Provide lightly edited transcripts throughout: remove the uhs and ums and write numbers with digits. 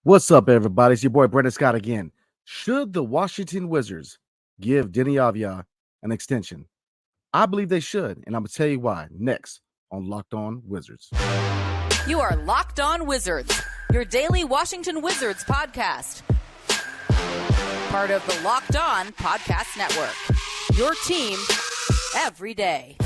What's up, everybody? It's your boy Brandon Scott again. Should the Washington Wizards give Deni Avdija an extension? I believe they should, and I'm gonna tell you why next on Locked On Wizards. You are Locked On Wizards, your daily Washington Wizards podcast. Part of the Locked On Podcast Network. Your team every day.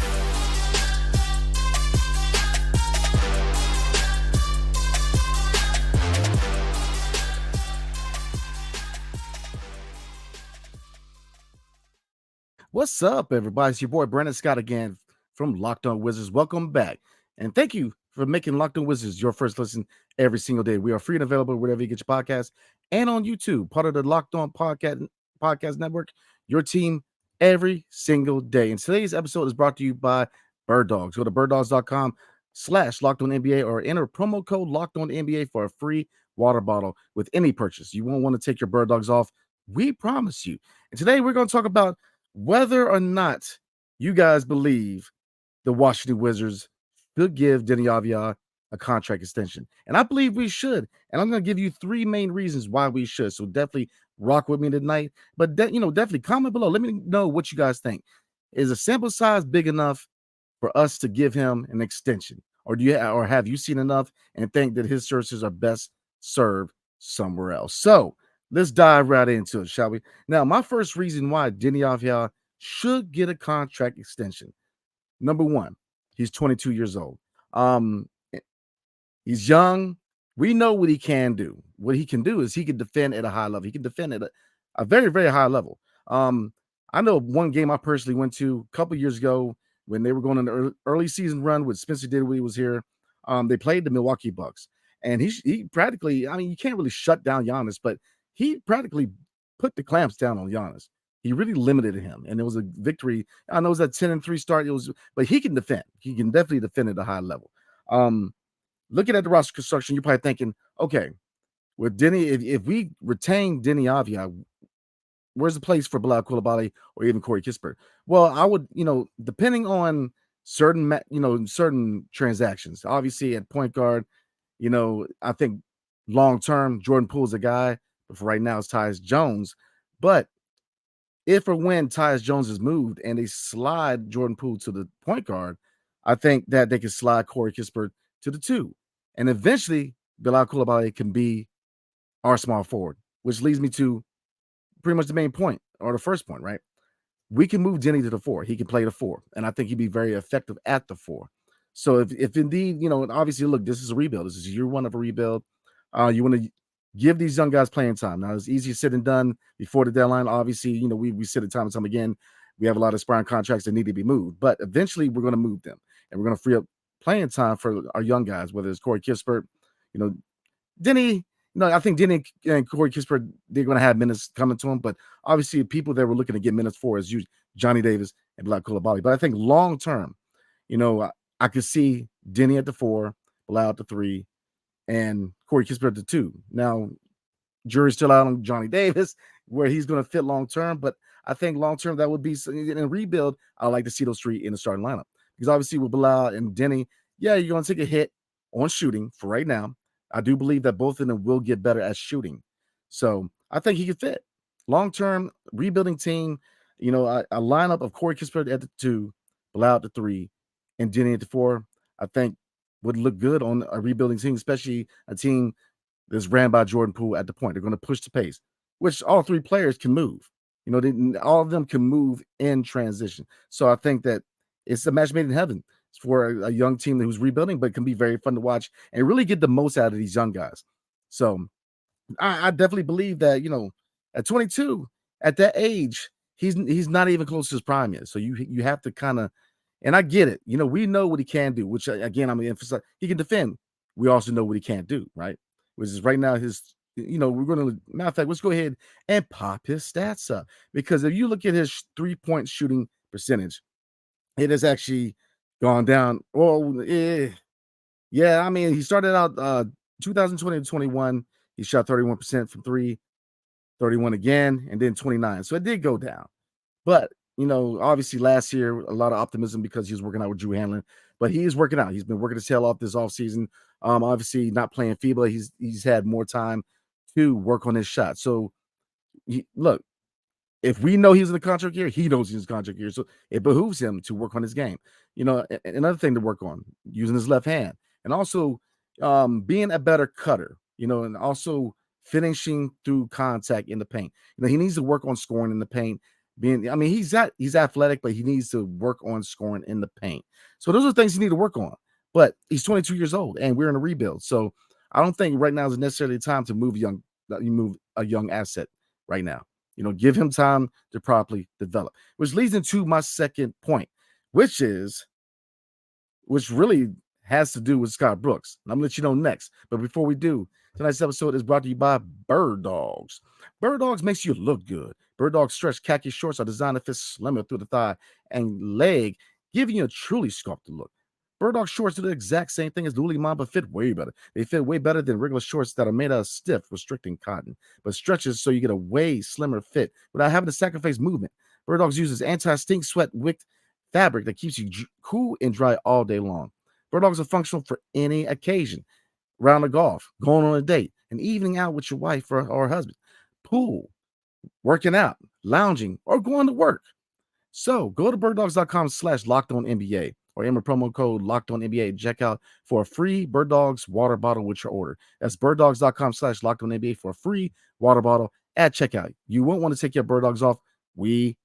What's up, everybody? It's your boy Brandon Scott again from Locked On Wizards. Welcome back, and thank you for making Locked On Wizards your first listen every single day. We are free and available wherever you get your podcasts and on YouTube, part of the Locked On Podcast Network, your team every single day. And today's episode is brought to you by Birddogs. Go to birddogs.com/LockedOnNBA or enter promo code LockedOnNBA for a free water bottle with any purchase. You won't want to take your Birddogs off. We promise you. And today we're going to talk about whether or not you guys believe the Washington Wizards should give Deni Avdija a contract extension. And I believe we should. And I'm going to give you three main reasons why we should. So definitely rock with me tonight. But definitely comment below. Let me know what you guys think. Is a sample size big enough for us to give him an extension? Or have you seen enough and think that his services are best served somewhere else? So let's dive right into it, shall we? Now, my first reason why Deni Avdija should get a contract extension. Number one, he's 22 years old. He's young. We know what he can do. What he can do is he can defend at a high level. He can defend at a very, very high level. I know one game I personally went to a couple years ago when they were going on an early season run with Spencer Dinwiddie was here. They played the Milwaukee Bucks. And he practically, I mean, you can't really shut down Giannis, but he practically put the clamps down on Giannis. He really limited him, and it was a victory. I know it was a 10-3 start. But he can defend. He can definitely defend at a high level. Looking at the roster construction, you're probably thinking, okay, with Deni, if we retain Deni Avdija, where's the place for Bilal Coulibaly or even Corey Kispert? Well, I would, depending on certain transactions. Obviously, at point guard, I think long term, Jordan Poole's a guy. But for right now, it's Tyus Jones. But if or when Tyus Jones is moved and they slide Jordan Poole to the point guard, I think that they can slide Corey Kispert to the 2. And eventually, Bilal Coulibaly can be our small forward, which leads me to pretty much the main point, or the first point, right? We can move Deni to the 4. He can play the 4. And I think he'd be very effective at the 4. So if indeed, obviously, look, this is a rebuild. This is year one of a rebuild. You want to give these young guys playing time. Now, it's easier said than done before the deadline. Obviously, we said it time and time again. We have a lot of expiring contracts that need to be moved. But eventually, we're going to move them. And we're going to free up playing time for our young guys, whether it's Corey Kispert, Deni. I think Deni and Corey Kispert, they're going to have minutes coming to them. But obviously, people that we're looking to get minutes for is Johnny Davis and Bilal Coulibaly. But I think long term, I could see Deni at the 4, Bilal at the 3, and Corey Kispert at the 2. Now, jury's still out on Johnny Davis, where he's going to fit long term. But I think long term, that would be in a rebuild. I like to see those 3 in the starting lineup. Because obviously with Bilal and Deni, you're going to take a hit on shooting for right now. I do believe that both of them will get better at shooting. So I think he could fit. Long-term rebuilding team, a lineup of Corey Kispert at the 2, Bilal at the 3, and Deni at the 4, I think would look good on a rebuilding team, especially a team that's ran by Jordan Poole at the point. They're going to push the pace, which all 3 players can move. All of them can move in transition. So I think that it's a match made in heaven for a young team who's rebuilding, but it can be very fun to watch and really get the most out of these young guys. So I definitely believe that, at 22, at that age, he's not even close to his prime yet. So you have to kind of, and I get it. We know what he can do, which again, I'm going to emphasize. He can defend. We also know what he can't do, right? Which is right now we're going to, matter of fact, let's go ahead and pop his stats up. Because if you look at his 3-point shooting percentage, it has actually gone down. Yeah, I mean, he started out 2020 to 21. He shot 31% from 3, 31 again, and then 29. So it did go down. But, obviously last year, a lot of optimism because he was working out with Drew Hanlon. But he is working out. He's been working his tail off this offseason. Obviously not playing FIBA. He's had more time to work on his shot. So, look, if we know he's in the contract year, he knows he's in the contract year. So it behooves him to work on his game. Another thing to work on, using his left hand, and also being a better cutter, and also finishing through contact in the paint. He needs to work on scoring in the paint. He's athletic, but he needs to work on scoring in the paint. So those are things he need to work on. But he's 22 years old, and we're in a rebuild. So I don't think right now is necessarily the time to move a young asset right now. Give him time to properly develop, which leads into my second point, which really has to do with Scott Brooks. And I'm gonna let you know next. But before we do, tonight's episode is brought to you by Birddogs. Birddogs makes you look good. Birddogs stretch khaki shorts are designed to fit slimmer through the thigh and leg, giving you a truly sculpted look. Birddogs shorts do the exact same thing as the Woolly Mom, but fit way better. They fit way better than regular shorts that are made out of stiff, restricting cotton, but stretches so you get a way slimmer fit without having to sacrifice movement. Birddogs uses anti-stink sweat wick fabric that keeps you cool and dry all day long. Birddogs are functional for any occasion. Round of golf, going on a date, an evening out with your wife or husband, pool, working out, lounging, or going to work. So go to birddogs.com/LockedOnNBA or enter promo code LockedOnNBA at checkout for a free Birddogs water bottle with your order. That's birddogs.com/LockedOnNBA for a free water bottle at checkout. You won't want to take your Birddogs off. We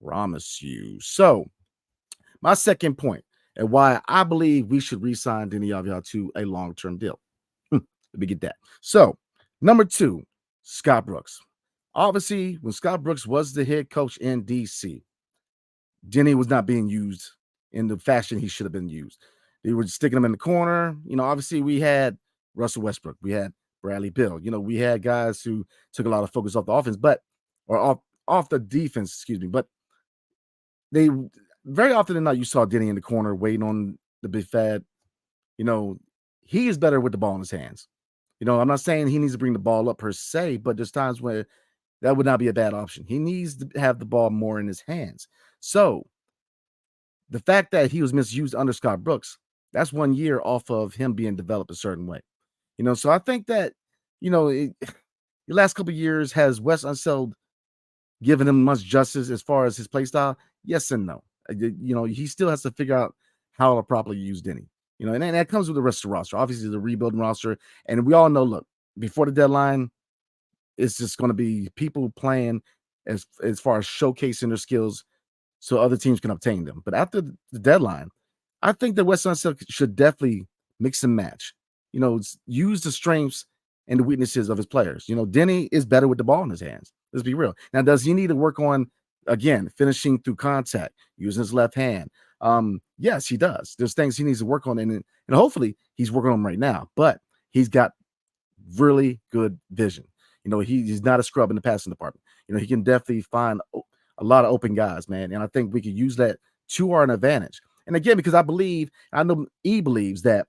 promise you. So my second point, and why I believe we should re-sign Deni Avdija to a long-term deal. Let me get that. So, number 2, Scott Brooks. Obviously, when Scott Brooks was the head coach in D.C., Deni was not being used in the fashion he should have been used. They were sticking him in the corner. Obviously, we had Russell Westbrook. We had Bradley Beal. We had guys who took a lot of focus off the offense, or off the defense, excuse me. But they very often than not, you saw Deni in the corner waiting on the big fad. He is better with the ball in his hands. I'm not saying he needs to bring the ball up per se, but there's times where that would not be a bad option. He needs to have the ball more in his hands. So the fact that he was misused under Scott Brooks, that's 1 year off of him being developed a certain way. So I think that, the last couple of years, has Wes Unseld given him much justice as far as his play style? Yes and no. He still has to figure out how to properly use Deni. And that comes with the rest of the roster. Obviously, the rebuilding roster. And we all know, look, before the deadline, it's just going to be people playing as far as showcasing their skills so other teams can obtain them. But after the deadline, I think that Wes Unseld should definitely mix and match. Use the strengths and the weaknesses of his players. Deni is better with the ball in his hands. Let's be real. Now, does he need to work on, again, finishing through contact, using his left hand? Yes, he does. There's things he needs to work on, and hopefully he's working on them right now. But he's got really good vision. He's not a scrub in the passing department. He can definitely find a lot of open guys, man. And I think we could use that to our advantage. And again, because I know he believes that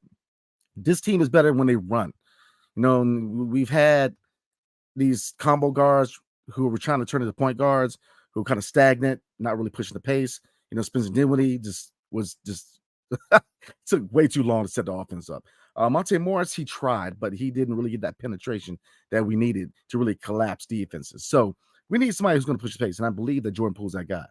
this team is better when they run. We've had these combo guards who were trying to turn into point guards, who were kind of stagnant, not really pushing the pace. Spencer Dinwiddie was took way too long to set the offense up. Monte Morris, he tried, but he didn't really get that penetration that we needed to really collapse defenses. So we need somebody who's going to push the pace, and I believe that Jordan Poole's that guy.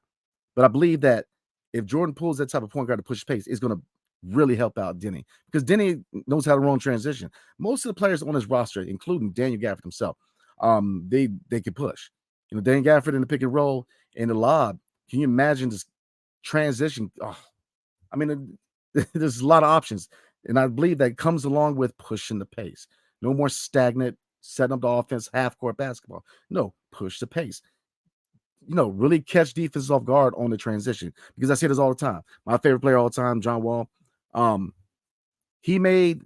But I believe that if Jordan Poole's that type of point guard to push the pace, it's going to really help out Deni, because Deni knows how to run transition. Most of the players on his roster, including Daniel Gafford himself, they can push. Daniel Gafford in the pick and roll, in the lob. Can you imagine this transition? There's a lot of options, and I believe that comes along with pushing the pace. No more stagnant, setting up the offense, half-court basketball. No, push the pace. Really catch defenses off guard on the transition, because I say this all the time. My favorite player all the time, John Wall, he made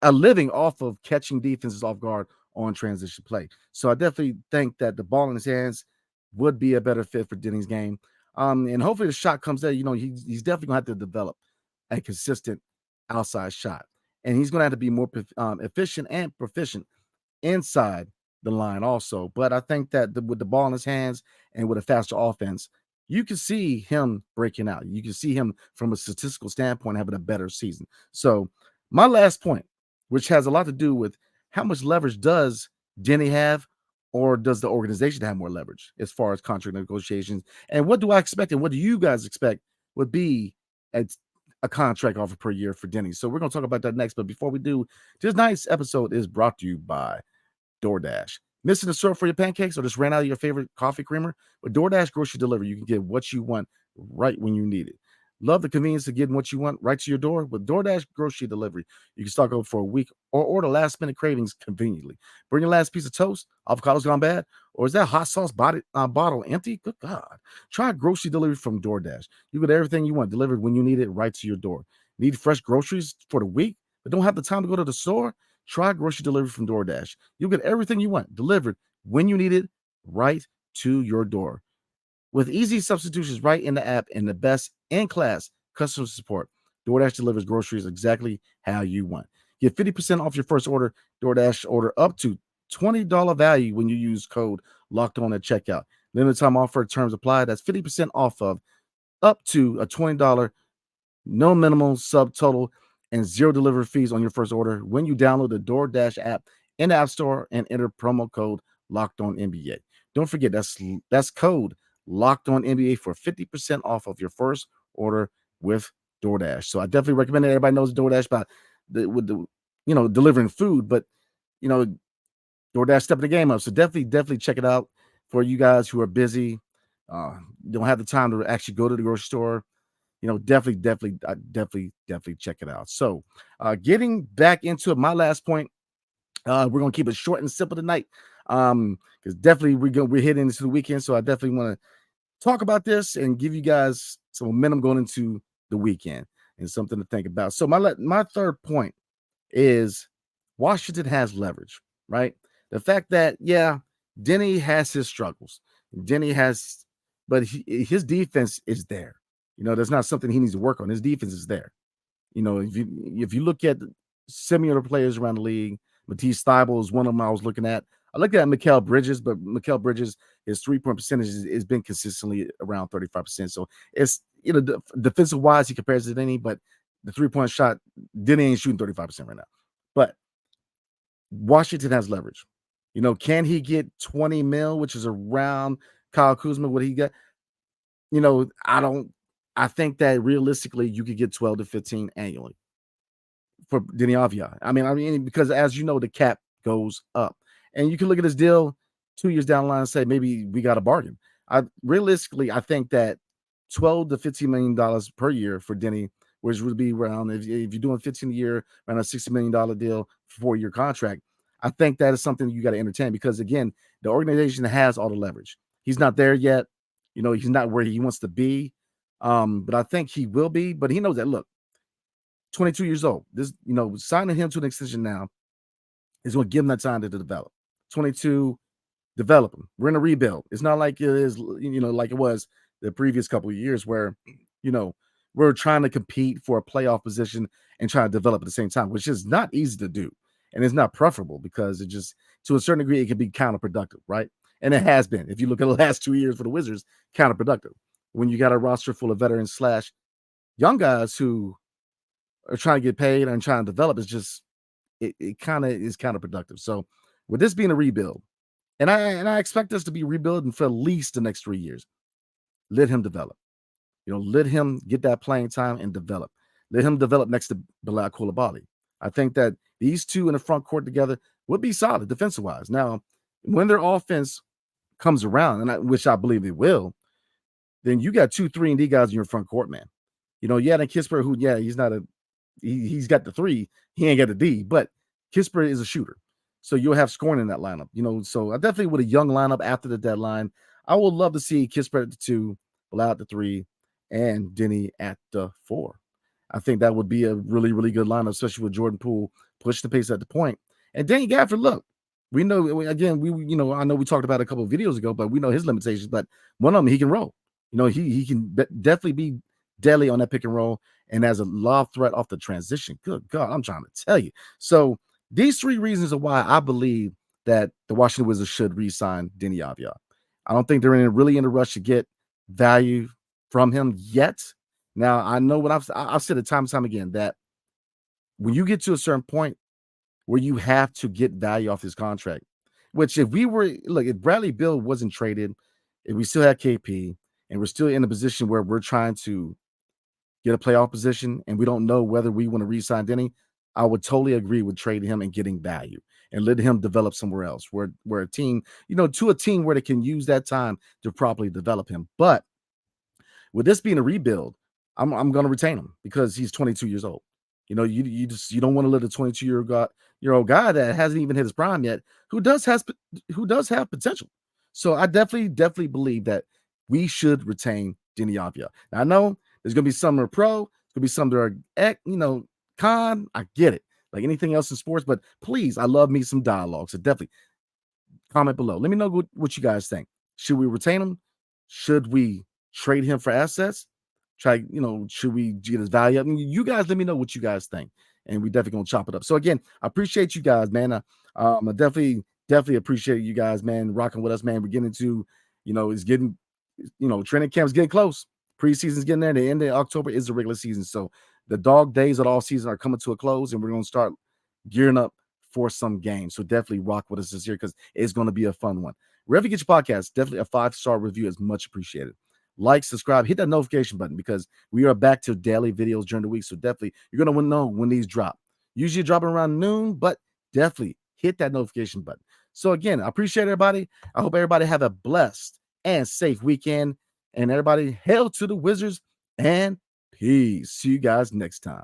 a living off of catching defenses off guard on transition play. So I definitely think that the ball in his hands would be a better fit for Deni's game. And hopefully the shot comes there. He's definitely gonna have to develop a consistent outside shot, and he's gonna have to be more efficient and proficient inside the line also. But I think that with the ball in his hands and with a faster offense, you can see him breaking out. You can see him from a statistical standpoint having a better season. So my last point, which has a lot to do with how much leverage does Denny have, or does the organization have more leverage as far as contract negotiations? And what do I expect, and what do you guys expect would be a contract offer per year for Denny? So we're going to talk about that next. But before we do, this night's episode is brought to you by DoorDash. Missing the syrup for your pancakes or just ran out of your favorite coffee creamer? With DoorDash grocery delivery, you can get what you want right when you need it. Love the convenience of getting what you want right to your door? With DoorDash grocery delivery, you can stock up for a week or order last-minute cravings conveniently. Bring your last piece of toast, avocado's gone bad, or is that hot sauce bottle empty? Good God. Try grocery delivery from DoorDash. You get everything you want delivered when you need it right to your door. Need fresh groceries for the week but don't have the time to go to the store? Try grocery delivery from DoorDash. You'll get everything you want delivered when you need it right to your door. With easy substitutions right in the app and the best in-class customer support, DoorDash delivers groceries exactly how you want. Get 50% off your first order. DoorDash order up to $20 value when you use code LOCKEDON at checkout. Limited time offer, terms apply. That's 50% off of up to a $20, no minimum subtotal, and zero delivery fees on your first order when you download the DoorDash app in the App Store and enter promo code LOCKEDONNBA. Don't forget, that's code LOCKEDONNBA for 50% off of your first order with DoorDash. So I definitely recommend it. Everybody knows DoorDash about delivering food, but DoorDash stepping the game up. So definitely check it out for you guys who are busy, don't have the time to actually go to the grocery store. Definitely check it out. So getting back into it, my last point, we're going to keep it short and simple tonight. Because definitely we're heading into the weekend. So I definitely want to talk about this and give you guys some momentum going into the weekend and something to think about. So my third point is Washington has leverage, right? The fact that, Deni has his struggles. But his defense is there. That's not something he needs to work on. His defense is there. If you look at similar players around the league, Matisse Thybulle is one of them I was looking at. I looked at Mikal Bridges, but Mikal Bridges, his 3-point percentage has been consistently around 35%. So it's, defensive wise, he compares to Deni, but the 3-point shot, Deni ain't shooting 35% right now. But Washington has leverage. Can he get 20 mil, which is around Kyle Kuzma, what he got? I think that realistically you could get 12 to 15 annually for Deni Avdija. I mean, because as you know, the cap goes up. And you can look at this deal 2 years down the line and say, maybe we got a bargain. Realistically, I think that $12 to $15 million per year for Deni, which would be around, if you're doing 15 a year, around a $60 million deal, 4-year contract, I think that is something you got to entertain because, again, the organization has all the leverage. He's not there yet. He's not where he wants to be. But I think he will be. But he knows that, look, 22 years old. This, signing him to an extension now is going to give him that time to develop. 22, develop him. We're in a rebuild. It's not like it is, like it was the previous couple of years where, we're trying to compete for a playoff position and trying to develop at the same time, which is not easy to do. And it's not preferable because it just, to a certain degree, it can be counterproductive, right? And it has been. If you look at the last 2 years for the Wizards, counterproductive. When you got a roster full of veterans / young guys who are trying to get paid and trying to develop, it's just, it kind of is counterproductive. So with this being a rebuild, and I expect us to be rebuilding for at least the next 3 years, let him develop. Let him get that playing time and develop. Let him develop next to Bilal Coulibaly. I think that these two in the front court together would be solid defensive-wise. Now, when their offense comes around, which I believe it will, then you got 2 3-and-D guys in your front court, man. And Kispert, who, he's got the 3, he ain't got the D, but Kispert is a shooter. So you'll have scoring in that lineup. So I definitely with a young lineup after the deadline, I would love to see Kispert at the 2, Bilal at the 3, and Deni at the 4. I think that would be a really, really good lineup, especially with Jordan Poole pushing the pace at the point. And Daniel Gafford, look, we know, again, I know we talked about it a couple of videos ago, but we know his limitations, but one of them, he can roll. He can definitely be deadly on that pick and roll and as a lob threat off the transition. Good God, I'm trying to tell you. So these 3 reasons are why I believe that the Washington Wizards should re-sign Deni Avdija. I don't think they're really in a rush to get value from him yet. Now, I know what I've said it time and time again that when you get to a certain point where you have to get value off his contract, Which if Bradley Beal wasn't traded, if we still had KP, and we're still in a position where we're trying to get a playoff position, and we don't know whether we want to re-sign Deni, I would totally agree with trading him and getting value and letting him develop somewhere else, where a team, to a team where they can use that time to properly develop him. But with this being a rebuild, I'm going to retain him because he's 22 years old. You don't want to let a 22-year-old guy that hasn't even hit his prime yet, who does have potential. So I definitely believe that we should retain Deni Avdija. Now I know there's going to be some that are pro, there's going to be some that are con. I get it, like anything else in sports. But please, I love me some dialogue. So definitely comment below. Let me know what you guys think. Should we retain him? Should we trade him for assets? Should we get his value up? You guys let me know what you guys think, and we definitely gonna chop it up. So again, I appreciate you guys, man. I definitely appreciate you guys, man, rocking with us, man. We're getting into, it's getting, training camp's getting close. Preseason's getting there. The end of October is the regular season. So the dog days of all season are coming to a close, and we're gonna start gearing up for some games. So definitely rock with us this year because it's gonna be a fun one. Wherever you get your podcast, definitely a 5-star review is much appreciated. Like, subscribe, hit that notification button because we are back to daily videos during the week. So definitely, you're going to know when these drop. Usually dropping around noon, but definitely hit that notification button. So again, I appreciate everybody. I hope everybody have a blessed and safe weekend. And everybody, hail to the Wizards and peace. See you guys next time.